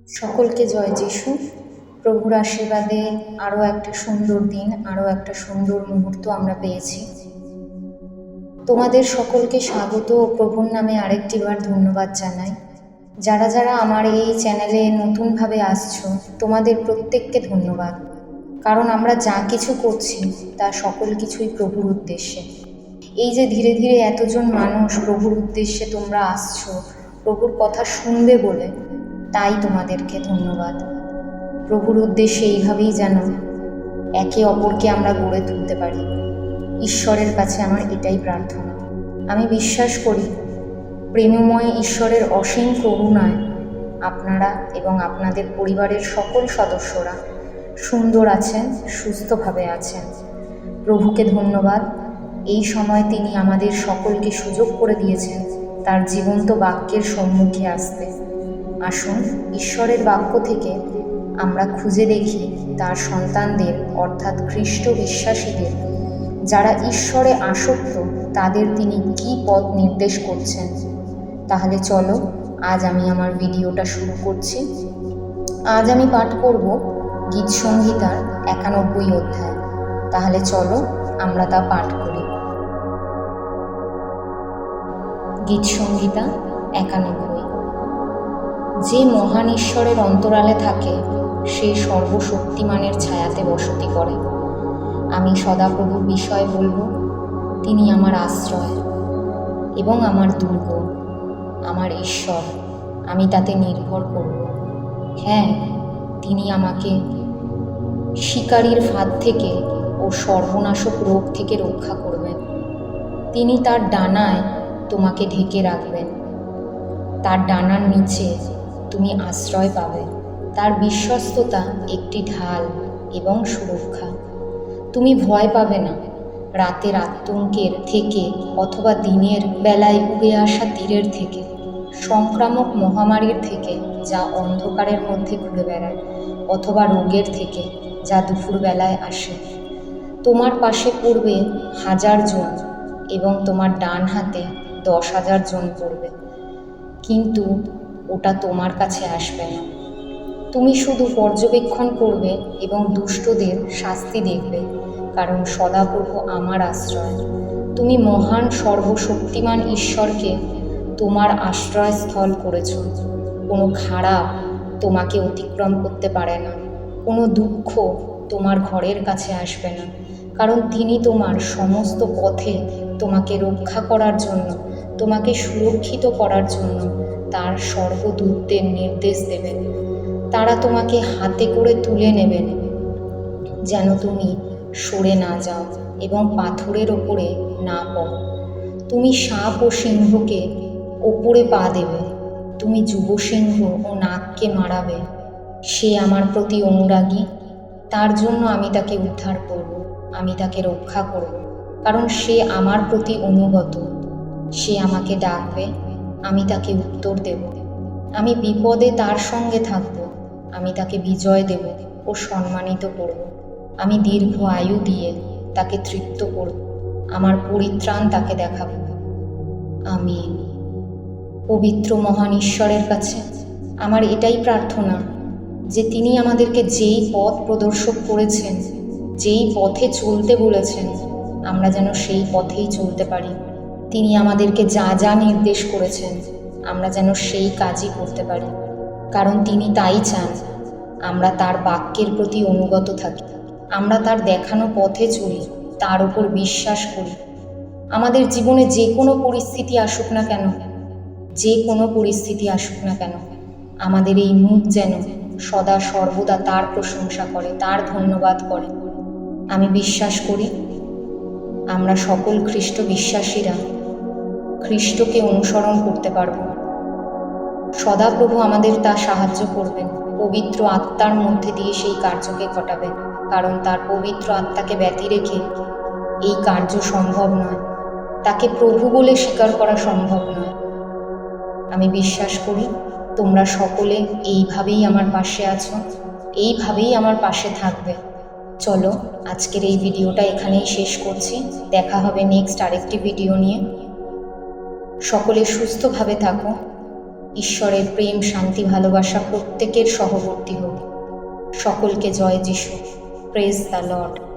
সকলকে জয় যিশু। প্রভুর আশীর্বাদে আরও একটা সুন্দর দিন, আরও একটা সুন্দর মুহূর্ত আমরা পেয়েছি। তোমাদের সকলকে স্বাগত ও প্রভুর নামে আরেকটিবার ধন্যবাদ জানাই। যারা যারা আমার এই চ্যানেলে নতুনভাবে আসছো, তোমাদের প্রত্যেককে ধন্যবাদ। কারণ আমরা যা কিছু করছি তা সকল কিছুই প্রভুর উদ্দেশ্যে। এই যে ধীরে ধীরে এতজন মানুষ প্রভুর উদ্দেশ্যে তোমরা আসছো, প্রভুর কথা শুনবে বলে, তাই তোমাদেরকে ধন্যবাদ। প্রভুর উদ্দেশ্যে এইভাবেই যেন একে অপরকে আমরা গড়ে তুলতে পারি। ঈশ্বরের কাছে আমার এটাই প্রার্থনা। আমি বিশ্বাস করি প্রেমময় ঈশ্বরের অসীম করুণায় আপনারা এবং আপনাদের পরিবারের সকল সদস্যরা সুন্দর আছেন, সুস্থভাবে আছেন। প্রভুকে ধন্যবাদ। এই সময় তিনি আমাদের সকলকে সুযোগ করে দিয়েছেন তার জীবন্ত বাক্যের সম্মুখে আসতে। আসুন ঈশ্বরের বাক্য থেকে আমরা খুঁজে দেখি তার সন্তানদের অর্থাৎ খ্রিস্ট বিশ্বাসীদের যারা ঈশ্বরে আসক্ত তাদের তিনি কী পথ নির্দেশ করছেন। তাহলে চলো আজ আমি আমার ভিডিওটা শুরু করছি। আজ আমি পাঠ করব গীতসংহিতার 91 অধ্যায়। তাহলে চলো আমরা তা পাঠ করি। গীতসংহিতা 91। যে মহান ঈশ্বরের অন্তরালে থাকে সে সর্বশক্তিমানের ছায়াতে বসতি করে। আমি সদাপ্রভুর বিষয়ে বলবো, তিনি আমার আশ্রয় এবং আমার দুর্গ, আমার ঈশ্বর, আমি তাতে নির্ভর করব। হ্যাঁ, তিনি আমাকে শিকারীর ফাঁদ থেকে ও সর্বনাশক রোগ থেকে রক্ষা করবেন। তিনি তার ডানায় তোমাকে ঢেকে রাখবেন। তার ডানার নিচে তুমি আশ্রয় পাবে। তার বিশ্বস্ততা একটি ঢাল এবং সুরক্ষা। তুমি ভয় পাবে না রাতের আতঙ্কের থেকে অথবা দিনের বেলায় উড়ে আসা তীরের থেকে, সংক্রামক মহামারীর থেকে যা অন্ধকারের মধ্যে ঘুরে বেড়ায়, অথবা রোগের থেকে যা দুপুরবেলায় আসে। তোমার পাশে পড়বে 1000 জন এবং তোমার ডান হাতে 10,000 জন পড়বে, কিন্তু ওটা তোমার কাছে আসবে না। তুমি শুধু পর্যবেক্ষণ করবে এবং দুষ্টদের শাস্তি দেখবে, কারণ সদাপ্রভু আমার আশ্রয়। তুমি মহান সর্বশক্তিমান ঈশ্বরকে তোমার আশ্রয়স্থল করেছ। কোনো খারাপ তোমাকে অতিক্রম করতে পারে না, কোনো দুঃখ তোমার ঘরের কাছে আসবে না, কারণ তিনি তোমার সমস্ত পথে তোমাকে রক্ষা করার জন্য, তোমাকে সুরক্ষিত করার জন্য তার স্বর্গদূতদের নির্দেশ দেবেন। তারা তোমাকে হাতে করে তুলে নেবেন যেন তুমি সরে না যাও এবং পাথরের ওপরে না পড়ো। তুমি সাপ ও সিংহকে ওপরে পা দেবে। তুমি যুবসিংহ ও নাগকে মারাবে। সে আমার প্রতি অনুরাগী, তার জন্য আমি তাকে উদ্ধার করব, আমি তাকে রক্ষা করব, কারণ সে আমার প্রতি অনুগত। সে আমাকে ডাকবে, আমি তাকে উত্তর দেব। আমি বিপদে তার সঙ্গে থাকব, আমি তাকে বিজয় দেব ও সম্মানিত করব। আমি দীর্ঘ আয়ু দিয়ে তাকে তৃপ্ত করব, আমার পরিত্রাণ তাকে দেখাব। আমিন। পবিত্র মহান ঈশ্বরের কাছে আমার এটাই প্রার্থনা যে তিনি আমাদেরকে যেই পথ প্রদর্শক করেছেন, যেই পথে চলতে বলেছেন, আমরা যেন সেই পথেই চলতে পারি। তিনি আমাদেরকে যা যা নির্দেশ করেছেন আমরা যেন সেই কাজই করতে পারি, কারণ তিনি তাই চান। আমরা তার বাক্যের প্রতি অনুগত থাকি, আমরা তার দেখানো পথে চলি, তার উপর বিশ্বাস করি। আমাদের জীবনে যে কোনো পরিস্থিতি আসুক না কেন, যে কোনো পরিস্থিতি আসুক না কেন, আমাদের এই মুখ যেন সদা সর্বদা তার প্রশংসা করে, তার ধন্যবাদ করে। আমি বিশ্বাস করি আমরা সকল খ্রিস্ট বিশ্বাসীরা খ্রিস্টকে অনুসরণ করতে পারব। সদাপ্রভু আমাদের তা সাহায্য করবেন, পবিত্র আত্মার মধ্যে দিয়ে সেই কার্যকে ঘটাবেন, কারণ তার পবিত্র আত্মাকে ব্যতি রেখে এই কার্য সম্ভব নয়। তাকে প্রভু বলে স্বীকার করা সম্ভব নয়। আমি বিশ্বাস করি তোমরা সকলে এইভাবেই আমার পাশে আছো, এইভাবেই আমার পাশে থাকবে। চলো আজকের এই ভিডিওটা এখানেই শেষ করছি। দেখা হবে নেক্সট আরেকটি ভিডিও নিয়ে। সকলে সুস্থভাবে থাকো। ঈশ্বরের প্রেম, শান্তি, ভালোবাসা প্রত্যেকের সহবর্তী হোক। সকলকে জয় যিশু। Praise the Lord.